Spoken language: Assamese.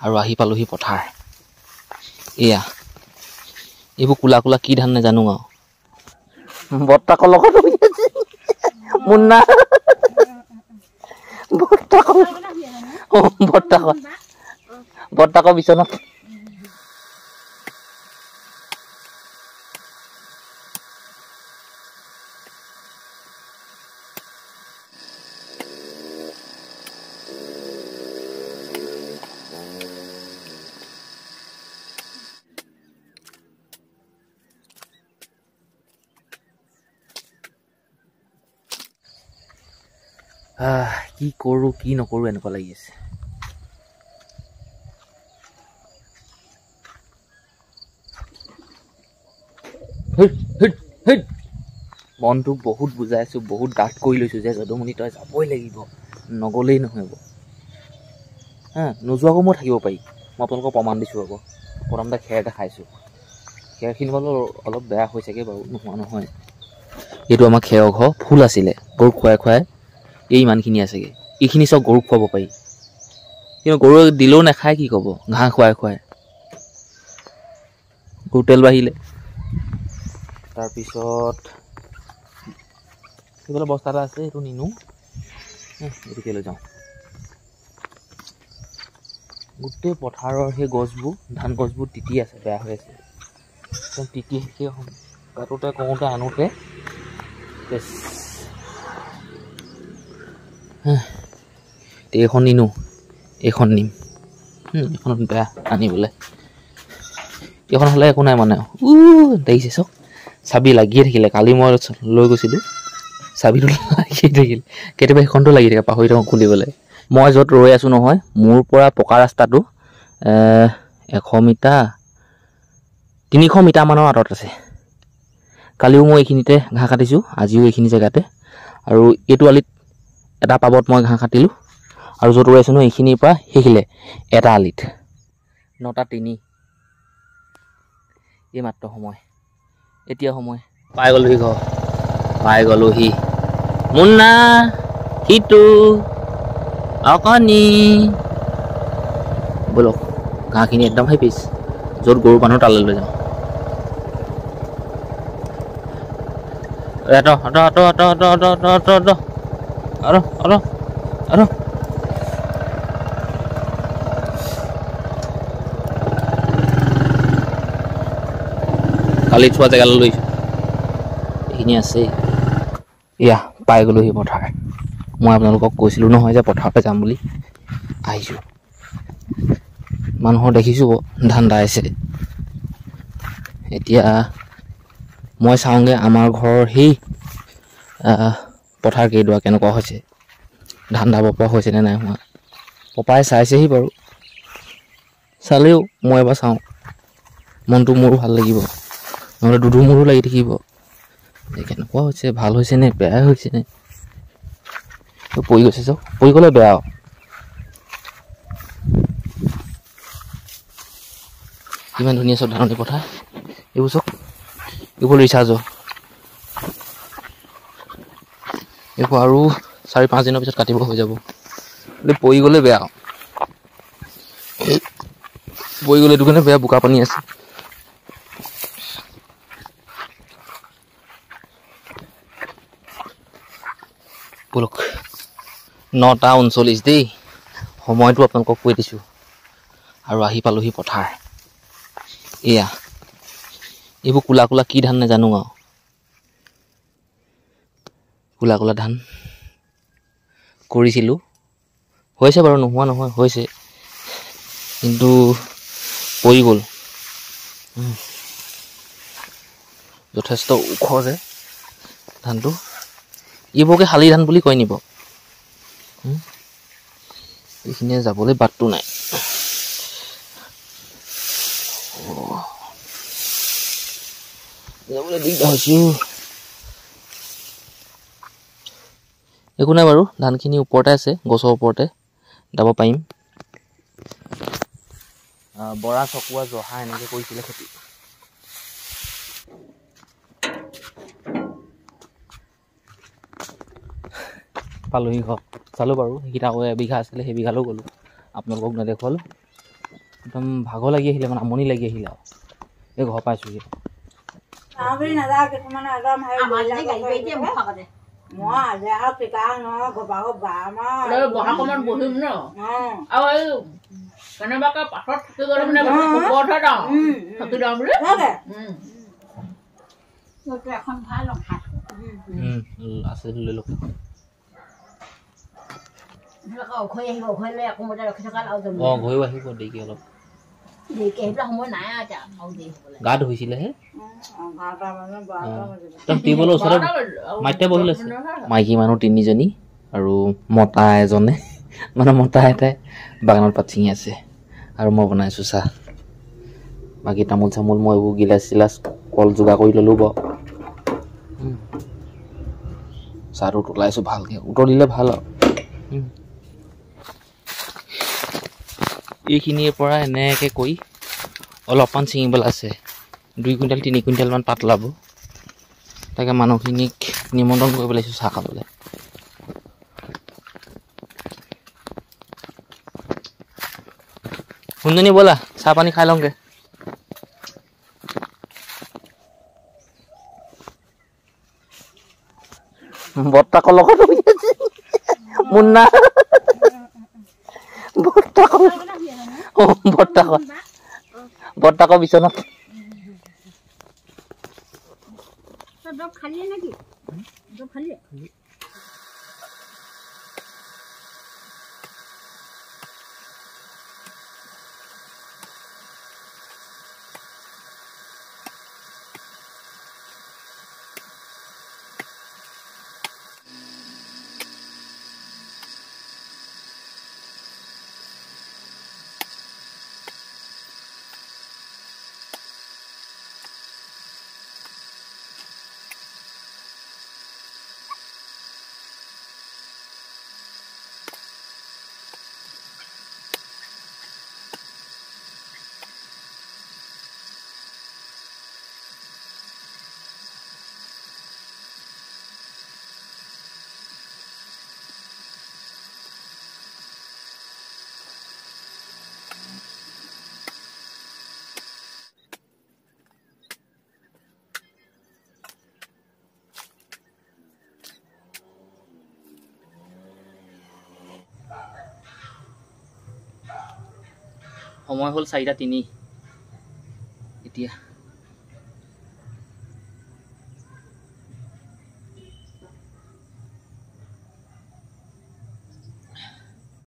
আৰু আহি পালোহি পথাৰ। এয়া এইবোৰ কোলা কোলা কি ধান নাজানো আৰু বৰ্তাকৰ লগত মুন্না বৰ্তাকৰ বিচনাত কি কৰো কি নকৰো এনেকুৱা লাগি আছে। মনটো বহুত বুজাই আছো, বহুত ডাঠ কৰি লৈছো যে যদুমণি তই যাবই লাগিব, নগলেই নহব। নোযোৱাকো মই থাকিব পাৰি। মই আপোনালোকক প্ৰমাণ দিছো। আকৌ প্ৰথমতে খেৰ এটা খাইছো, খেৰখিনি বাৰু অলপ বেয়া হৈছেগে বাৰু, নোহোৱা নহয়। এইটো আমাৰ খেৰৰ ঘৰ, ফুল আছিলে, গৰুক খুৱাই খুৱাই এই ইমানখিনি আছেগে। এইখিনি চব গৰুক খুৱাব পাৰি, কিন্তু গৰু দিলেও নাখায়, কি ক'ব, ঘাঁহ খুৱাই খুৱাই। গৰু তেল বাঢ়িলে। তাৰপিছত সেইফালে বস্তা এটা আছে, সেইটো নিনো, এইটোকে লৈ যাওঁ। গোটেই পথাৰৰ সেই গছবোৰ, ধান গছবোৰ তিতি আছে, বেয়া হৈ আছে একদম তিতি। সেই কাটোতে কৰোঁতে আনোতে এইখন নিনো, এইখন নিম। এইখন বেয়া আনিবলৈ। এইখন হ'লে একো নাই মানে। দেখিছে চব চাবি লাগিয়ে থাকিলে। কালি মই লৈ গৈছিলোঁ, চাবিটো লাগিয়ে থাকিলে। কেতিয়াবা সেইখনটো লাগি থাকে, পাহৰি থাকোঁ খুলিবলৈ। মই য'ত ৰৈ আছোঁ নহয়, মোৰ পৰা পকা ৰাস্তাটো 100 মিটাৰ 300 মিটাৰমানৰ আঁতৰত আছে। কালিও মই এইখিনিতে ঘাঁহ কাটিছোঁ, আজিও এইখিনি জেগাতে। আৰু এইটো আলিত এটা পাবত মই ঘাঁহ কাটিলোঁ, আৰু য'ত ৰৈ আছোঁ নহয় এইখিনিৰ পৰা সেইখিলে এটা আলিত 9:03। এই মাত্ৰ সময়, এতিয়া সময়। পাই গ'লোহি ঘৰ, পাই গ'লোহি। মুন্না, সিটো, অকণি, ব'লক। ঘাঁহখিনি একদম হাই পিচ, য'ত গৰু মানুহ তালৈ লৈ যাওঁ। কালি চোৱা জেগালৈ লৈছোঁ, এইখিনি আছেই। এয়া পাই গ'লোহি পথাৰ। মই আপোনালোকক কৈছিলোঁ নহয় যে পথাৰতে যাম বুলি, আহিছোঁ। মানুহৰ দেখিছোঁ ধান দাইছে। এতিয়া মই চাওঁগৈ আমাৰ ঘৰৰ সেই পথাৰ কেইডৰা কেনেকুৱা হৈছে, ধান দাব পৰা হৈছে নে নাই হোৱা। পপাই চাইছেহি বাৰু, চালেও মই এবাৰ চাওঁ, মনটো মোৰো ভাল লাগিব, নহ'লে দুধুৰ মোৰো লাগি থাকিব যে কেনেকুৱা হৈছে, ভাল হৈছে নে বেয়াই হৈছে নে। পৰি গৈছে চাওক, পৰি গ'লে বেয়া। কিমান ধুনীয়া চব ধাননি পথাৰ। এইবোৰ চাওক, এইবোৰ ৰিচাৰ্জৰ। এইবোৰ আৰু 4-5 দিনৰ পিছত কাটিব হৈ যাব। পৰি গ'লে বেয়া, পৰি গ'লে এইটো কাৰণে বেয়া, বোকা পানী আছে। বলক, 9:39 দেই, সময়টো আপোনালোকক কৈ দিছোঁ। আৰু আহি পালোহি পথাৰ। এয়া এইবোৰ কোলা কোলা কি ধান নাজানো আৰু কোলা কোলা ধান কৰিছিলোঁ, হৈছে বাৰু, নোহোৱা নহয়, হৈছে, কিন্তু পৰি গ'ল। যথেষ্ট ওখ যে ধানটো, এইবোৰকে শালি ধান বুলি কয় নিব। এইখিনিয়ে যাবলৈ বাটটো নাই। যাবলৈ দিগদাৰ হৈছোঁ। একো নাই বাৰু, ধানখিনি ওপৰতে আছে, গছৰ ওপৰতে দাব পাৰিম। বৰা, চকুৱা, জহা এনেকৈ কৰিছিলে খেতি। পালোহি ঘৰ, চালোঁ বাৰু, সেইকেইটা আকৌ এবিঘা আছিলে, সেই বিঘালৈও গ'লোঁ, আপোনালোকক নেদেখুৱালোঁ। একদম ভাগৰ লাগি আহিলে মানে আমনি লাগি আহিলে আৰু এই ঘৰ পাইছোঁহি আছে লৈ লওক ঘৈ আহিব দেৰিকে অলপ গা ধুইছিলেহে টিউবৱেলৰ ওচৰত মাইতে বহি লৈছে মাইকী মানুহ 3জনী আৰু মতা এজনে মানে মতা এটাই বাগানত পাত ছিঙি আছে আৰু মই বনাইছোঁ চাহ বাকী তামোল চামোল মই এইবোৰ গিলাচ চিলাচ কল যোগাৰ কৰি ল'লোঁ বাৰু চাহটো তোলাইছোঁ ভালকৈ উত্তৰ দিলে ভাল আৰু এইখিনিৰ পৰা এনেকৈ কৰি অলপমান ছিঙিবলৈ আছে 2 কুইণ্টেল 3 কুইণ্টেলমান পাত ওলাব তাকে মানুহখিনিক নিমন্ত্ৰণ কৰিব লাগিছোঁ চাহ খাবলৈ শুনজনী ব'লা চাহ পানী খাই লওঁগৈ বৰ্তাকৰ লগত মুন্না বৰ্তাকৰ বিচনাত সময় হ'ল 4:03 এতিয়া